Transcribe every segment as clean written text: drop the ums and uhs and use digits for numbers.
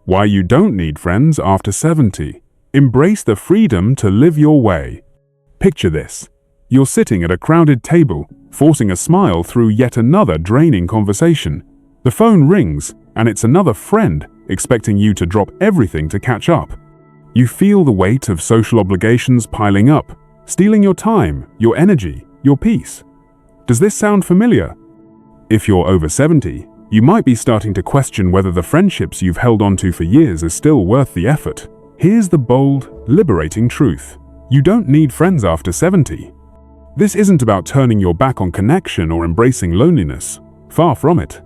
Why you don't need friends after 70. Embrace the freedom to live your way. Picture this. You're sitting at a crowded table, forcing a smile through yet another draining conversation. The phone rings, and it's another friend expecting you to drop everything to catch up. You feel the weight of social obligations piling up, stealing your time, your energy, your peace. Does this sound familiar? If you're over 70, you might be starting to question whether the friendships you've held onto for years are still worth the effort. Here's the bold, liberating truth. You don't need friends after 70. This isn't about turning your back on connection or embracing loneliness. Far from it.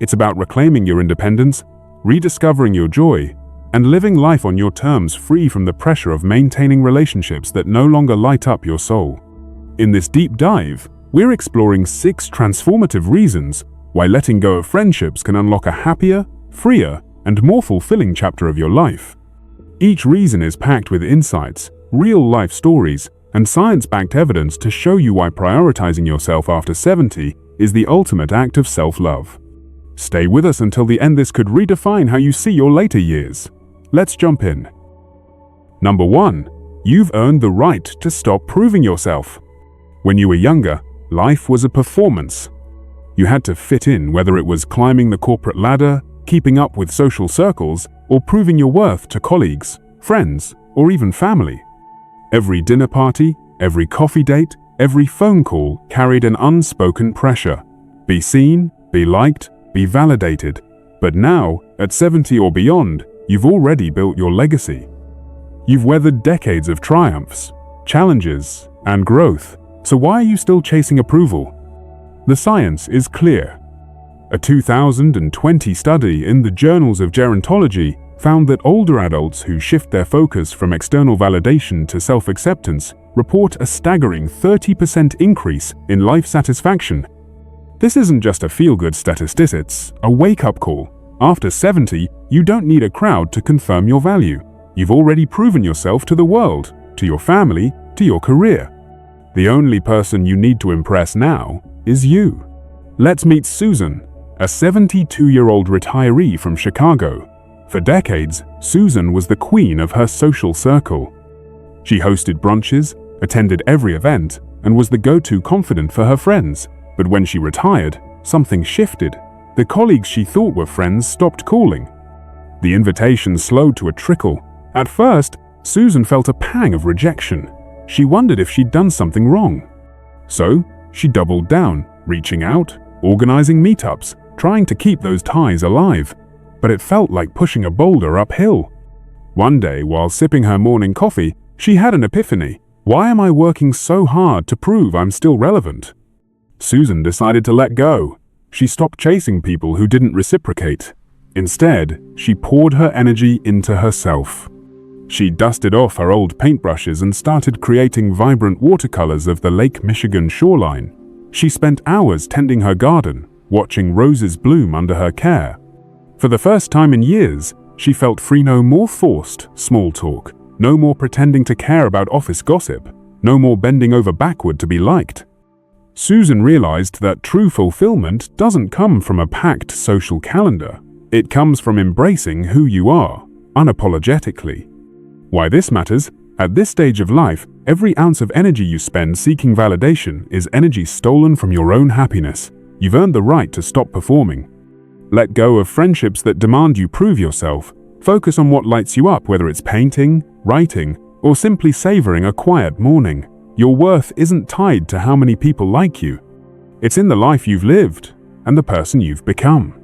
It's about reclaiming your independence, rediscovering your joy, and living life on your terms, free from the pressure of maintaining relationships that no longer light up your soul. In this deep dive, we're exploring 6 transformative reasons why letting go of friendships can unlock a happier, freer, and more fulfilling chapter of your life. Each reason is packed with insights, real-life stories, and science-backed evidence to show you why prioritizing yourself after 70 is the ultimate act of self-love. Stay with us until the end. This could redefine how you see your later years. Let's jump in. Number 1. You've earned the right to stop proving yourself. When you were younger, life was a performance. You had to fit in, whether it was climbing the corporate ladder, keeping up with social circles, or proving your worth to colleagues, friends, or even family. Every dinner party, every coffee date, every phone call carried an unspoken pressure. Be seen, be liked, be validated. But now, at 70 or beyond, you've already built your legacy. You've weathered decades of triumphs, challenges, and growth. So why are you still chasing approval? The science is clear. A 2020 study in the Journals of Gerontology found that older adults who shift their focus from external validation to self-acceptance report a staggering 30% increase in life satisfaction. This isn't just a feel-good statistic, it's a wake-up call. After 70, you don't need a crowd to confirm your value. You've already proven yourself to the world, to your family, to your career. The only person you need to impress now is you. Let's meet Susan, a 72-year-old retiree from Chicago. For decades, Susan was the queen of her social circle. She hosted brunches, attended every event, and was the go-to confidant for her friends. But when she retired, something shifted. The colleagues she thought were friends stopped calling. The invitations slowed to a trickle. At first, Susan felt a pang of rejection. She wondered if she'd done something wrong. So, she doubled down, reaching out, organizing meetups, trying to keep those ties alive. But it felt like pushing a boulder uphill. One day, while sipping her morning coffee, she had an epiphany. Why am I working so hard to prove I'm still relevant? Susan decided to let go. She stopped chasing people who didn't reciprocate. Instead, she poured her energy into herself. She dusted off her old paintbrushes and started creating vibrant watercolors of the Lake Michigan shoreline. She spent hours tending her garden, watching roses bloom under her care. For the first time in years, she felt free. No more forced small talk, no more pretending to care about office gossip, no more bending over backward to be liked. Susan realized that true fulfillment doesn't come from a packed social calendar. It comes from embracing who you are, unapologetically. Why this matters? At this stage of life, every ounce of energy you spend seeking validation is energy stolen from your own happiness. You've earned the right to stop performing. Let go of friendships that demand you prove yourself. Focus on what lights you up, whether it's painting, writing, or simply savoring a quiet morning. Your worth isn't tied to how many people like you. It's in the life you've lived and the person you've become.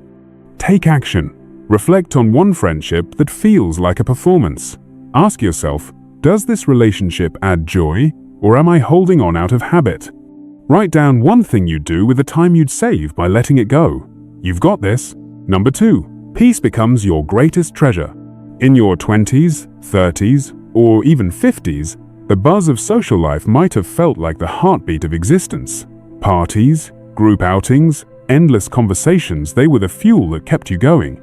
Take action. Reflect on one friendship that feels like a performance. Ask yourself, does this relationship add joy, or am I holding on out of habit? Write down one thing you'd do with the time you'd save by letting it go. You've got this. Number 2, peace becomes your greatest treasure. In your 20s, 30s, or even 50s, the buzz of social life might have felt like the heartbeat of existence. Parties, group outings, endless conversations, they were the fuel that kept you going.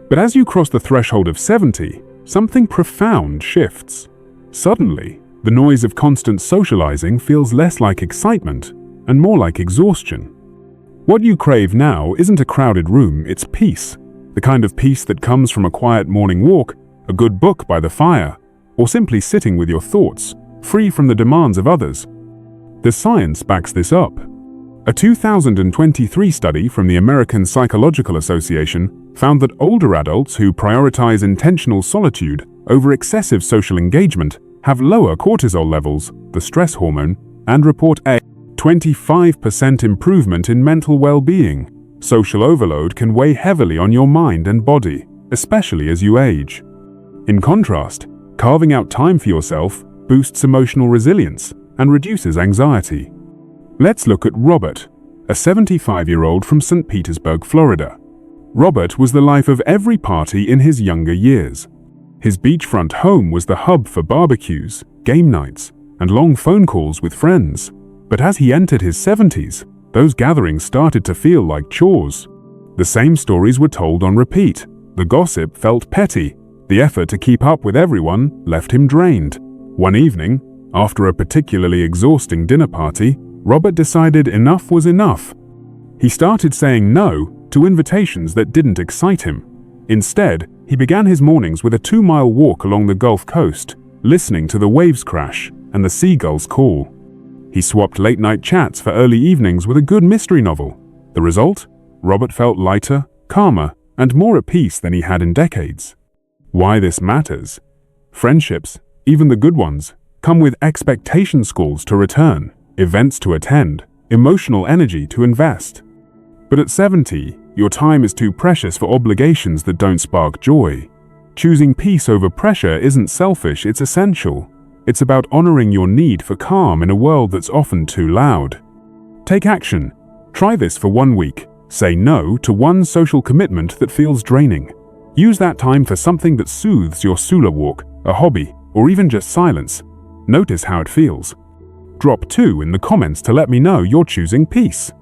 But as you cross the threshold of 70, something profound shifts. Suddenly, the noise of constant socializing feels less like excitement and more like exhaustion. What you crave now isn't a crowded room, it's peace. the kind of peace that comes from a quiet morning walk, a good book by the fire, or simply sitting with your thoughts, free from the demands of others. The science backs this up. A 2023 study from the American Psychological Association found that older adults who prioritize intentional solitude over excessive social engagement have lower cortisol levels, the stress hormone, and report a 25% improvement in mental well-being. Social overload can weigh heavily on your mind and body, especially as you age. In contrast, carving out time for yourself boosts emotional resilience and reduces anxiety. Let's look at Robert, a 75-year-old from St. Petersburg, Florida. Robert was the life of every party in his younger years. His beachfront home was the hub for barbecues, game nights, and long phone calls with friends. But as he entered his 70s, those gatherings started to feel like chores. The same stories were told on repeat. The gossip felt petty. The effort to keep up with everyone left him drained. One evening, after a particularly exhausting dinner party, Robert decided enough was enough. He started saying no to invitations that didn't excite him. Instead, he began his mornings with a 2-mile walk along the Gulf Coast, listening to the waves crash and the seagulls call. He swapped late-night chats for early evenings with a good mystery novel. The result? Robert felt lighter, calmer, and more at peace than he had in decades. Why this matters? Friendships, even the good ones, come with expectation scores to return, events to attend, emotional energy to invest. But at 70, your time is too precious for obligations that don't spark joy. Choosing peace over pressure isn't selfish, it's essential. It's about honoring your need for calm in a world that's often too loud. Take action. Try this for 1 week. Say no to one social commitment that feels draining. Use that time for something that soothes your Sula walk, a hobby, or even just silence. Notice how it feels. Drop 2 in the comments to let me know you're choosing peace.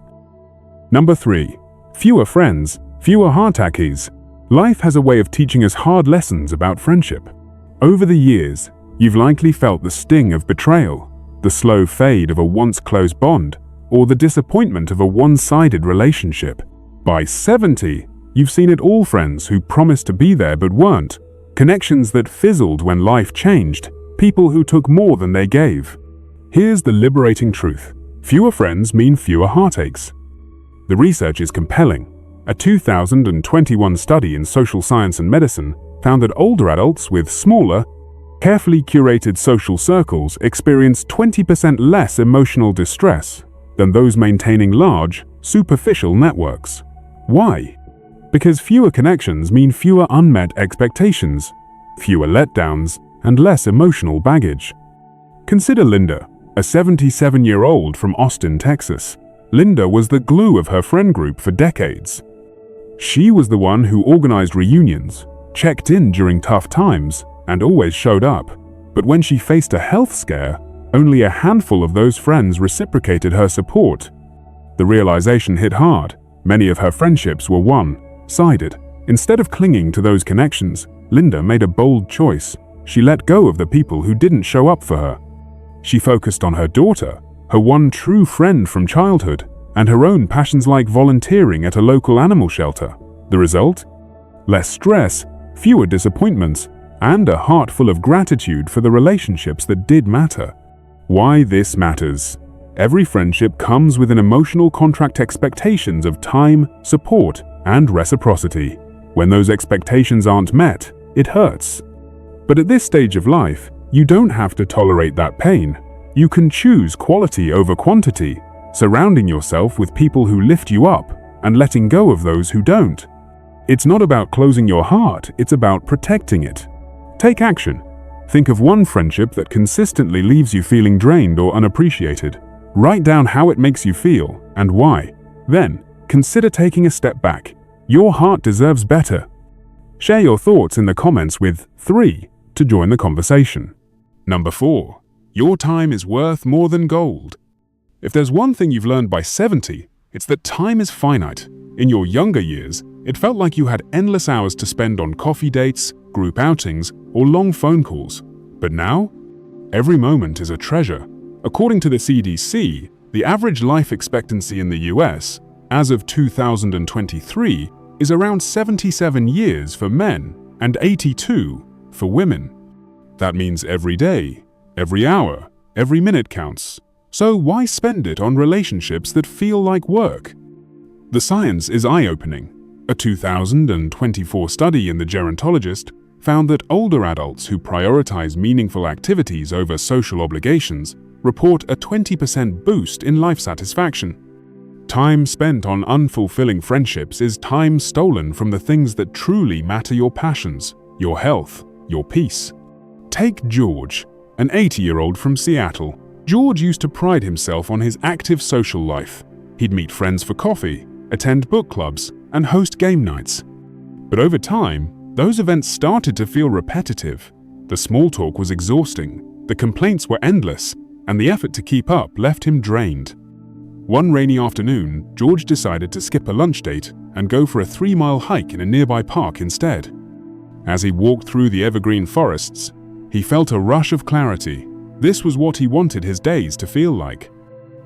Number 3. Fewer friends, fewer heartaches. Life has a way of teaching us hard lessons about friendship. Over the years, you've likely felt the sting of betrayal, the slow fade of a once close bond, or the disappointment of a one-sided relationship. By 70, you've seen it all: friends who promised to be there but weren't, connections that fizzled when life changed, people who took more than they gave. Here's the liberating truth. Fewer friends mean fewer heartaches. The research is compelling. A 2021 study in social science and medicine found that older adults with smaller, carefully curated social circles experience 20% less emotional distress than those maintaining large, superficial networks. Why? Because fewer connections mean fewer unmet expectations, fewer letdowns, and less emotional baggage. Consider Linda, a 77-year-old from Austin, Texas. Linda was the glue of her friend group for decades. She was the one who organized reunions, checked in during tough times, and always showed up. But when she faced a health scare, only a handful of those friends reciprocated her support. The realization hit hard. Many of her friendships were one-sided. Instead of clinging to those connections, Linda made a bold choice. She let go of the people who didn't show up for her. She focused on her daughter, her one true friend from childhood, and her own passions like volunteering at a local animal shelter. The result? Less stress, fewer disappointments, and a heart full of gratitude for the relationships that did matter. Why this matters? Every friendship comes with an emotional contract, expectations of time, support, and reciprocity. When those expectations aren't met, it hurts. But at this stage of life, you don't have to tolerate that pain. You can choose quality over quantity, surrounding yourself with people who lift you up and letting go of those who don't. It's not about closing your heart, it's about protecting it. Take action. Think of one friendship that consistently leaves you feeling drained or unappreciated. Write down how it makes you feel and why. Then, consider taking a step back. Your heart deserves better. Share your thoughts in the comments with 3 to join the conversation. Number 4. Your time is worth more than gold. If there's one thing you've learned by 70, it's that time is finite. In your younger years, it felt like you had endless hours to spend on coffee dates, group outings, or long phone calls. But now, every moment is a treasure. According to the CDC, the average life expectancy in the US, as of 2023, is around 77 years for men and 82 for women. That means every day, every hour, every minute counts. So why spend it on relationships that feel like work? The science is eye-opening. A 2024 study in The Gerontologist found that older adults who prioritize meaningful activities over social obligations report a 20% boost in life satisfaction. Time spent on unfulfilling friendships is time stolen from the things that truly matter: your passions, your health, your peace. Take George, an 80-year-old from Seattle. George used to pride himself on his active social life. He'd meet friends for coffee, attend book clubs, and host game nights. But over time, those events started to feel repetitive. The small talk was exhausting, the complaints were endless, and the effort to keep up left him drained. One rainy afternoon, George decided to skip a lunch date and go for a 3-mile hike in a nearby park instead. As he walked through the evergreen forests, he felt a rush of clarity. This was what he wanted his days to feel like.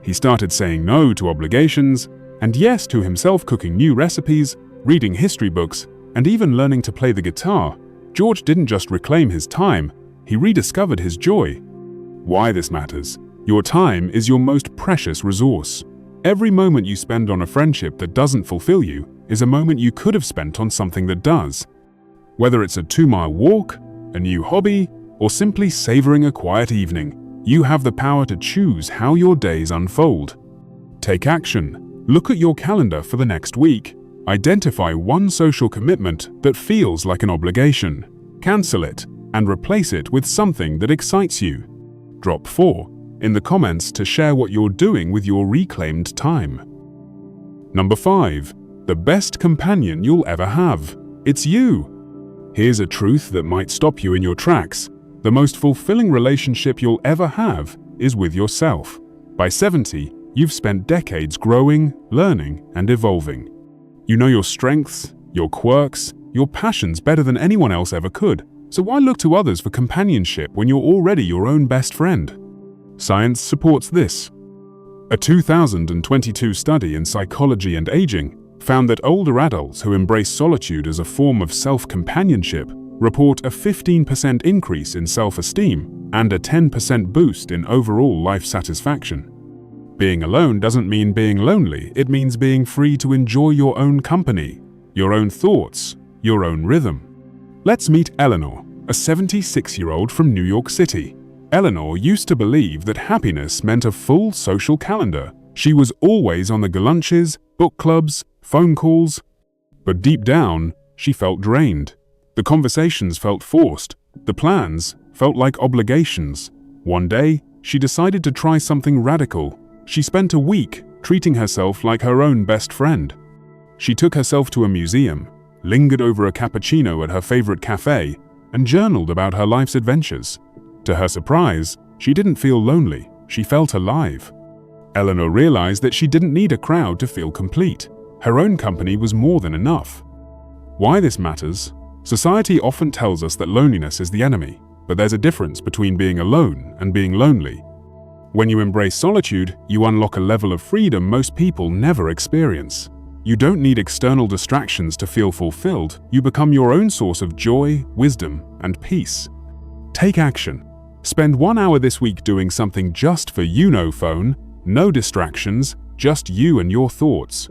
He started saying no to obligations and yes to himself, cooking new recipes, reading history books, and even learning to play the guitar. George didn't just reclaim his time, he rediscovered his joy. Why this matters? Your time is your most precious resource. Every moment you spend on a friendship that doesn't fulfill you is a moment you could have spent on something that does. Whether it's a 2-mile walk, a new hobby, or simply savoring a quiet evening, you have the power to choose how your days unfold. Take action. Look at your calendar for the next week. Identify one social commitment that feels like an obligation. Cancel it and replace it with something that excites you. Drop 4 in the comments to share what you're doing with your reclaimed time. Number 5. The best companion you'll ever have. It's you. Here's a truth that might stop you in your tracks. The most fulfilling relationship you'll ever have is with yourself. By 70, you've spent decades growing, learning, and evolving. You know your strengths, your quirks, your passions better than anyone else ever could. So why look to others for companionship when you're already your own best friend? Science supports this. A 2022 study in Psychology and Aging found that older adults who embrace solitude as a form of self-companionship report a 15% increase in self-esteem and a 10% boost in overall life satisfaction. Being alone doesn't mean being lonely, it means being free to enjoy your own company, your own thoughts, your own rhythm. Let's meet Eleanor, a 76-year-old from New York City. Eleanor used to believe that happiness meant a full social calendar. She was always on the go lunches, book clubs, phone calls. But deep down, she felt drained. The conversations felt forced. The plans felt like obligations. One day, she decided to try something radical. She spent a week treating herself like her own best friend. She took herself to a museum, lingered over a cappuccino at her favorite cafe, and journaled about her life's adventures. To her surprise, she didn't feel lonely, she felt alive. Eleanor realized that she didn't need a crowd to feel complete. Her own company was more than enough. Why this matters? Society often tells us that loneliness is the enemy, but there's a difference between being alone and being lonely. When you embrace solitude, you unlock a level of freedom most people never experience. You don't need external distractions to feel fulfilled, you become your own source of joy, wisdom, and peace. Take action. Spend 1 hour this week doing something just for you. No phone, no distractions, just you and your thoughts.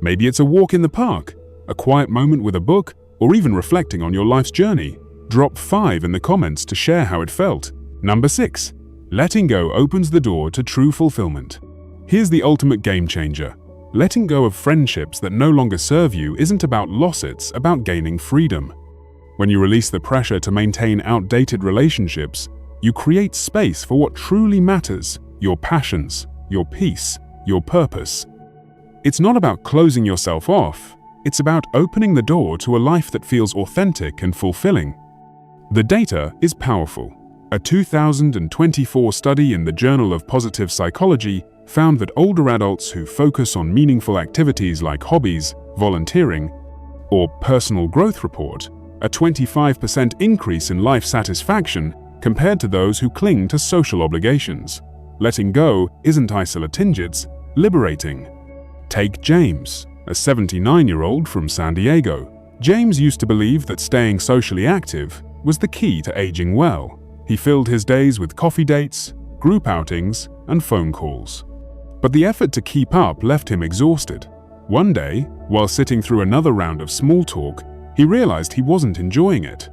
Maybe it's a walk in the park, a quiet moment with a book, or even reflecting on your life's journey. Drop 5 in the comments to share how it felt. Number 6. Letting go opens the door to true fulfillment. Here's the ultimate game changer. Letting go of friendships that no longer serve you isn't about loss, it's about gaining freedom. When you release the pressure to maintain outdated relationships, you create space for what truly matters: your passions, your peace, your purpose. It's not about closing yourself off, it's about opening the door to a life that feels authentic and fulfilling. The data is powerful. A 2024 study in the Journal of Positive Psychology found that older adults who focus on meaningful activities like hobbies, volunteering, or personal growth report a 25% increase in life satisfaction compared to those who cling to social obligations. Letting go isn't isolating, it's liberating. Take James, A 79-year-old from San Diego, James used to believe that staying socially active was the key to aging well. He filled his days with coffee dates, group outings, and phone calls. But the effort to keep up left him exhausted. One day, while sitting through another round of small talk, he realized he wasn't enjoying it.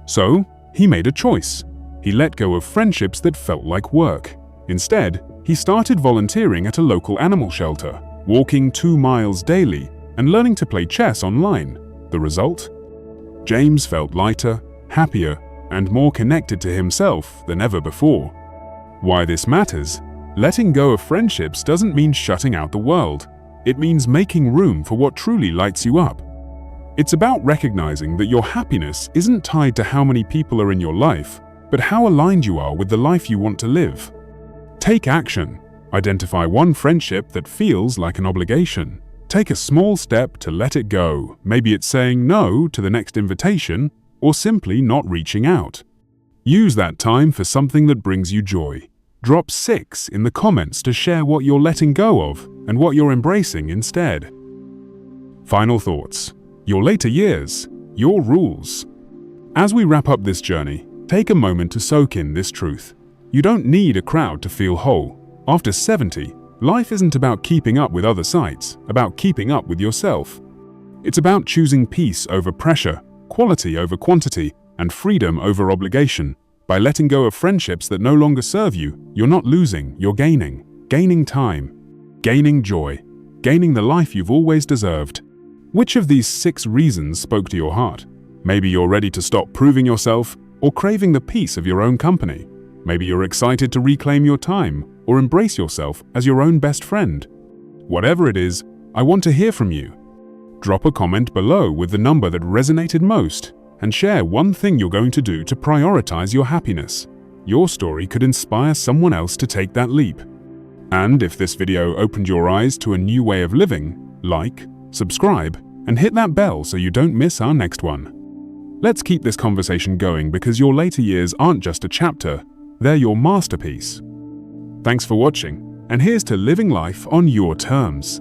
So, he made a choice. He let go of friendships that felt like work. Instead, he started volunteering at a local animal shelter, walking 2 miles daily, and learning to play chess online. The result? James felt lighter, happier, and more connected to himself than ever before. Why this matters? Letting go of friendships doesn't mean shutting out the world. It means making room for what truly lights you up. It's about recognizing that your happiness isn't tied to how many people are in your life, but how aligned you are with the life you want to live. Take action. Identify one friendship that feels like an obligation. Take a small step to let it go. Maybe it's saying no to the next invitation, or simply not reaching out. Use that time for something that brings you joy. Drop 6 in the comments to share what you're letting go of and what you're embracing instead. Final thoughts. Your later years, your rules. As we wrap up this journey, take a moment to soak in this truth. You don't need a crowd to feel whole. After 70, life isn't about keeping up with other sites, about keeping up with yourself. It's about choosing peace over pressure, quality over quantity, and freedom over obligation. By letting go of friendships that no longer serve you, you're not losing, you're gaining. Gaining time, gaining joy, gaining the life you've always deserved. Which of these 6 reasons spoke to your heart? Maybe you're ready to stop proving yourself or craving the peace of your own company. Maybe you're excited to reclaim your time or embrace yourself as your own best friend. Whatever it is, I want to hear from you. Drop a comment below with the number that resonated most and share one thing you're going to do to prioritize your happiness. Your story could inspire someone else to take that leap. And if this video opened your eyes to a new way of living, like, subscribe, and hit that bell so you don't miss our next one. Let's keep this conversation going because your later years aren't just a chapter, they're your masterpiece. Thanks for watching, and here's to living life on your terms.